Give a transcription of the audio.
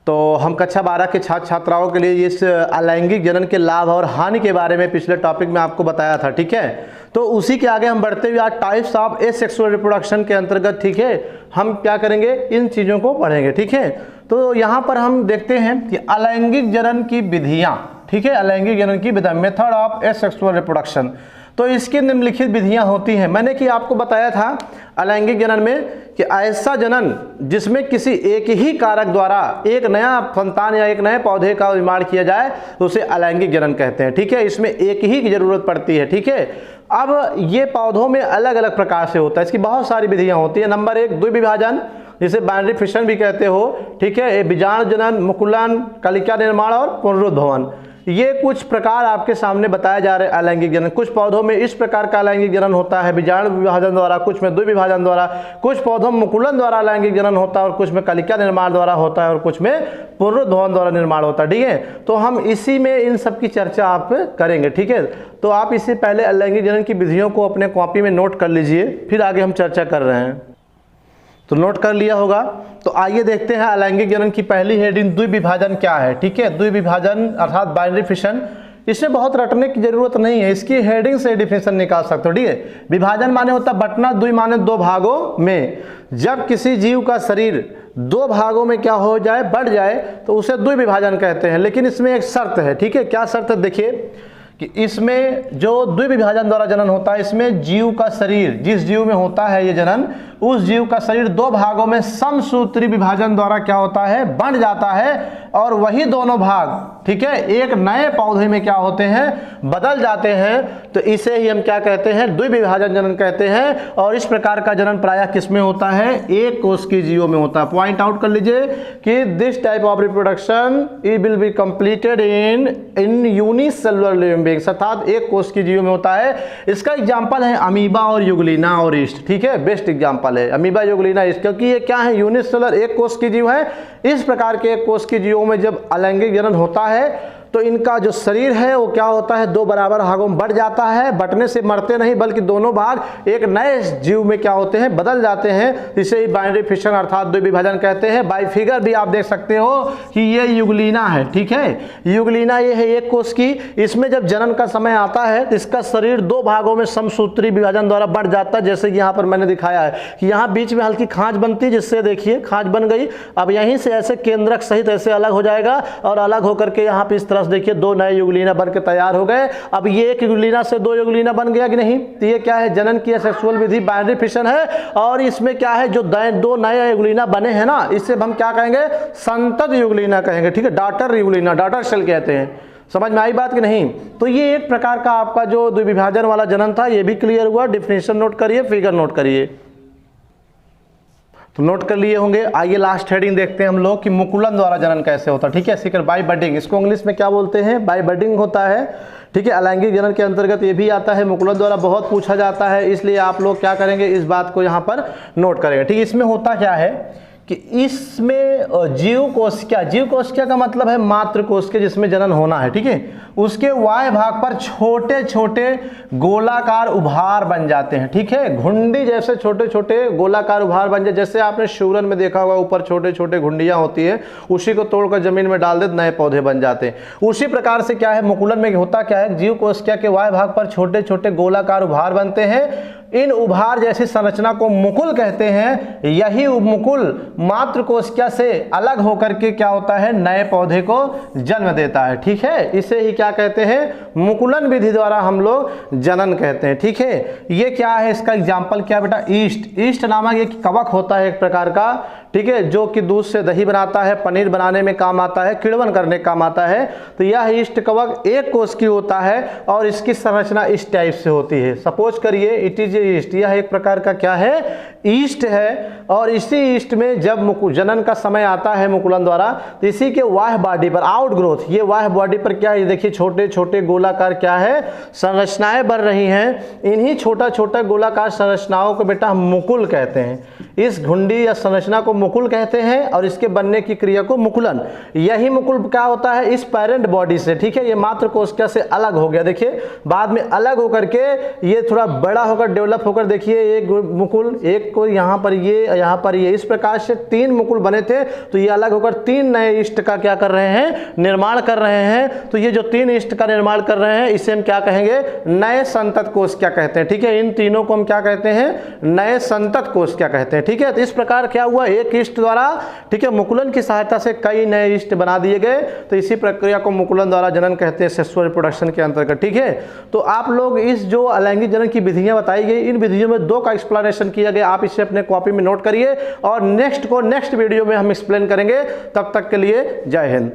तो हम कक्षा 12 के छात्र छात्राओं के लिए इस अलैंगिक जनन के लाभ और हानि के बारे में पिछले टॉपिक में आपको बताया था, ठीक है। तो उसी के आगे हम बढ़ते हुए आज टाइप्स ऑफ एसेक्सुअल रिप्रोडक्शन के अंतर्गत, ठीक है, हम क्या करेंगे, इन चीज़ों को पढ़ेंगे, ठीक है। तो यहाँ पर हम देखते हैं कि अलैंगिक जनन की विधियाँ, ठीक है, अलैंगिक जनन की विधा, मेथड ऑफ एसेक्सुअल रिप्रोडक्शन। तो इसकी निम्नलिखित विधियां होती हैं। मैंने कि आपको बताया था अलैंगिक जनन में कि ऐसा जनन जिसमें किसी एक ही कारक द्वारा एक नया संतान या एक नए पौधे का निर्माण किया जाए तो उसे अलैंगिक जनन कहते हैं, ठीक है। इसमें एक ही की जरूरत पड़ती है, ठीक है। अब ये पौधों में अलग अलग प्रकार से होता है, इसकी बहुत सारी विधियां होती है। नंबर 1 द्विविभाजन, जिसे बाइनरी फिशन भी कहते हो, ठीक है। बीजाणु जनन, मुकुलन, कलिका निर्माण और पुनरुद्भवन, ये कुछ प्रकार आपके सामने बताए जा रहे हैं अलैंगिक जनन। कुछ पौधों में इस प्रकार का अलैंगिक जनन होता है बीजाणु विभाजन द्वारा, कुछ में द्विविभाजन द्वारा, कुछ पौधों में मुकुलन द्वारा अलैंगिक जनन होता है और कुछ में कलिका निर्माण द्वारा होता है और कुछ में पुनरुद्भवन द्वारा निर्माण होता है, ठीक है। तो हम इसी में इन सब की चर्चा आप करेंगे, ठीक है। तो आप इससे पहले अलैंगिक जनन की विधियों को अपने कॉपी में नोट कर लीजिए, फिर आगे हम चर्चा कर रहे हैं। तो नोट कर लिया होगा। तो आइए देखते हैं अलैंगिक जनन की पहली हेडिंग, द्विविभाजन क्या है, ठीक है। द्विविभाजन अर्थात बाइनरी फिशन, इसमें बहुत रटने की जरूरत नहीं है, इसकी हेडिंग से डिफिनेशन निकाल सकते हो, ठीक है। विभाजन माने होता है बंटना, द्वि माने दो भागों में। जब किसी जीव का शरीर दो भागों में क्या हो जाए, बढ़ जाए, तो उसे द्विविभाजन कहते हैं। लेकिन इसमें एक शर्त है, ठीक है। क्या शर्त है, देखिए कि इसमें जो द्विविभाजन द्वारा जनन होता है, इसमें जीव का शरीर, जिस जीव में होता है ये जनन, उस जीव का शरीर दो भागों में समसूत्री विभाजन द्वारा क्या होता है, बंट जाता है और वही दोनों भाग, ठीक है, एक नए पौधे में क्या होते हैं, बदल जाते हैं। तो इसे ही हम क्या कहते हैं, द्विविभाजन जनन कहते हैं। और इस प्रकार का जनन प्रायः किसमें होता है, एक कोश की जीवों में होता है। पॉइंट आउट कर लीजिए कि this type of reproduction it will be completed in unicellular living beings, अर्थात एक कोश की जीवों में होता है। इसका एग्जाम्पल है अमीबा और युगलिना और ईस्ट, ठीक है, बेस्ट एग्जाम्पल है अमीबा, युगलिना, ईस्ट, क्योंकि ये क्या है, यूनिसेलुलर, एक कोश की जीव है। इस प्रकार के एक कोश की जीवों में जब अलैंगिक जनन होता है तो इनका जो शरीर है वो क्या होता है, दो बराबर भागों में बढ़ जाता है। बढ़ने से मरते नहीं बल्कि दोनों भाग एक नए जीव में क्या होते हैं, बदल जाते हैं। इसे ही बाइनरी फिशन अर्थात द्विविभाजन कहते हैं। बाय फिगर भी आप देख सकते हो कि ये युगलिना है, ठीक है। युगलिना ये है एक कोश की, इसमें जब जनन का समय आता है तो इसका शरीर दो भागों में समसूत्री विभाजन द्वारा बढ़ जाता है। जैसे कि यहाँ पर मैंने दिखाया है कि यहाँ बीच में हल्की खांच बनती है, जिससे देखिए खांच बन गई। अब यहीं से ऐसे केंद्रक सहित ऐसे अलग हो जाएगा और अलग होकर के यहाँ पे इस तरह देखिए दो नए युगलिना बन के तैयार हो गए। अब ये एक युगलिना से दो युगलिना बन गया कि नहीं, तो ये क्या है, जनन की सेक्सुअल विधि बाइनरी फिशन है। और इसमें क्या है, जो दो नए युगलिना बने हैं ना, इससे हम क्या कहेंगे, संतत युगलिना कहेंगे, ठीक है, डॉटर युगलिना, डॉटर सेल कहते हैं। समझ में आई बात कि नहीं। तो ये एक प्रकार का आपका जो द्विविभाजन वाला जनन था ये भी क्लियर हुआ। डिफिनेशन नोट करिए, फिगर नोट करिए, तो नोट कर लिए होंगे। आइए लास्ट हेडिंग देखते हैं हम लोग कि मुकुलन द्वारा जनन कैसे होता है, ठीक है। सीकर बाय बडिंग, इसको इंग्लिश में क्या बोलते हैं, बाय बडिंग होता है, ठीक है। अलैंगिक जनन के अंतर्गत ये भी आता है। मुकुलन द्वारा बहुत पूछा जाता है, इसलिए आप लोग क्या करेंगे, इस बात को यहाँ पर नोट करेंगे, ठीक है। इसमें होता क्या है कि इसमें जीव कोशिका, जीव कोशिका का मतलब है मातृ कोशिका जिसमें जनन होना है, ठीक है। उसके वाय भाग पर छोटे छोटे गोलाकार उभार बन जाते हैं, ठीक है। घुंडी जैसे छोटे छोटे गोलाकार उभार बन जाए, जैसे आपने शूरन में देखा होगा ऊपर छोटे छोटे घुंडियां होती है, उसी को तोड़कर जमीन में डाल दे नए पौधे बन जाते हैं। उसी प्रकार से क्या है, मुकुलन में होता क्या है, जीव कोशिका के वाय भाग पर छोटे छोटे गोलाकार उभार बनते हैं। इन उभार जैसी संरचना को मुकुल कहते हैं। यही मुकुल मातृ कोशिका से अलग होकर के क्या होता है, नए पौधे को जन्म देता है, ठीक है। इसे ही क्या कहते हैं, मुकुलन विधि द्वारा हम लोग जनन कहते हैं, ठीक है। ये क्या है, इसका एग्जाम्पल क्या बेटा, ईस्ट, ईस्ट नामक एक कवक होता है एक प्रकार का, ठीक है, जो कि दूध से दही बनाता है, पनीर बनाने में काम आता है, किण्वन करने का काम आता है। तो यह ईस्ट कवक एक कोश की होता है और इसकी संरचना इस टाइप से होती है। सपोज करिए इट इज ईस्ट, यह एक प्रकार का क्या है, ईस्ट है। और इसी ईस्ट में जब जनन का समय आता है मुकुलन द्वारा, तो इसी के वाह्य बॉडी पर आउट ग्रोथ, ये वाह्य बॉडी पर क्या है, देखिए छोटे छोटे गोलाकार क्या है, संरचनाएं बन रही हैं। इन्हीं छोटा छोटा गोलाकार संरचनाओं को बेटा हम मुकुल कहते हैं। इस घुंडी या संरचना को मुकुल कहते हैं और इसके बनने की क्रिया को मुकुलन। यही मुकुल क्या होता है इस पेरेंट बॉडी से, ठीक है, ये मात्र कोशिका से अलग हो गया, देखिए बाद में अलग होकर के ये थोड़ा बड़ा होकर डेवलप होकर, देखिए एक मुकुल, एक को यहाँ पर ये, इस प्रकार से 3 मुकुल बने थे, तो ये अलग होकर 3 नए ईस्ट का क्या कर रहे हैं, निर्माण कर रहे हैं। तो ये जो 3 ईस्ट का निर्माण कर रहे हैं इसे हम क्या कहेंगे, नए संतत कोशिका कहते हैं, ठीक है। इन तीनों को हम क्या कहते हैं, नए संतत कोशिका कहते हैं, ठीक है। तो इस प्रकार क्या हुआ, एक ईस्ट द्वारा, ठीक है, मुकुलन की सहायता से कई नए ईस्ट बना दिए गए, तो इसी प्रक्रिया को मुकुलन द्वारा जनन कहते हैं सेक्सुअल रिप्रोडक्शन के अंतर्गत, ठीक है। तो आप लोग इस जो अलैंगिक जनन की विधियां बताई गई, इन विधियों में 2 का एक्सप्लेनेशन किया गया, आप इसे अपने कॉपी में नोट करिए और नेक्स्ट वीडियो में हम एक्सप्लेन करेंगे। तब तक के लिए जय हिंद।